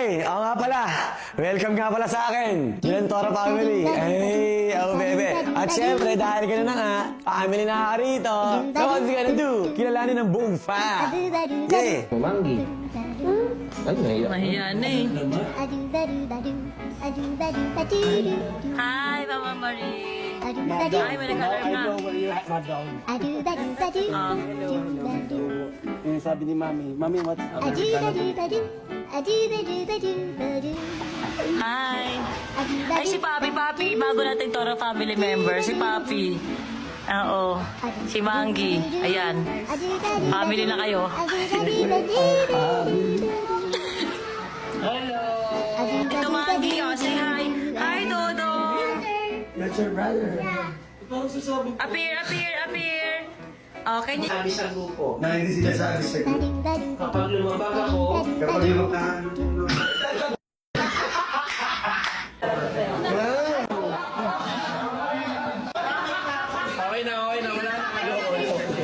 Okay, ako nga pala. Welcome nga pala sa akin. Toro family. Hey, oh bebe. At syempre, dahil ka na nga, family na ka rito. So what's gonna do? Kilalanin ng buong fa. Yeah. Manggi. Ay, nahiya. Mahiya na eh. Hi, Mama Marie. Hi, may nag-alarm na. Yung sabi ni Mami, Mami, what's up? Hi. Ay, si Papi. Papi, bago nating Toro family member. Si Papi. Oo. Si Manggi. Ayan. Family na kayo. Hello! Ito Manggi, oh. Say hi. Hi, Dodo. That's your brother. Appear. Okay, Sabi sa grupo. Na hindi sila sa akin. Kapag lumabang ako, Kapag yung makahan. okay na. Wala na kayo.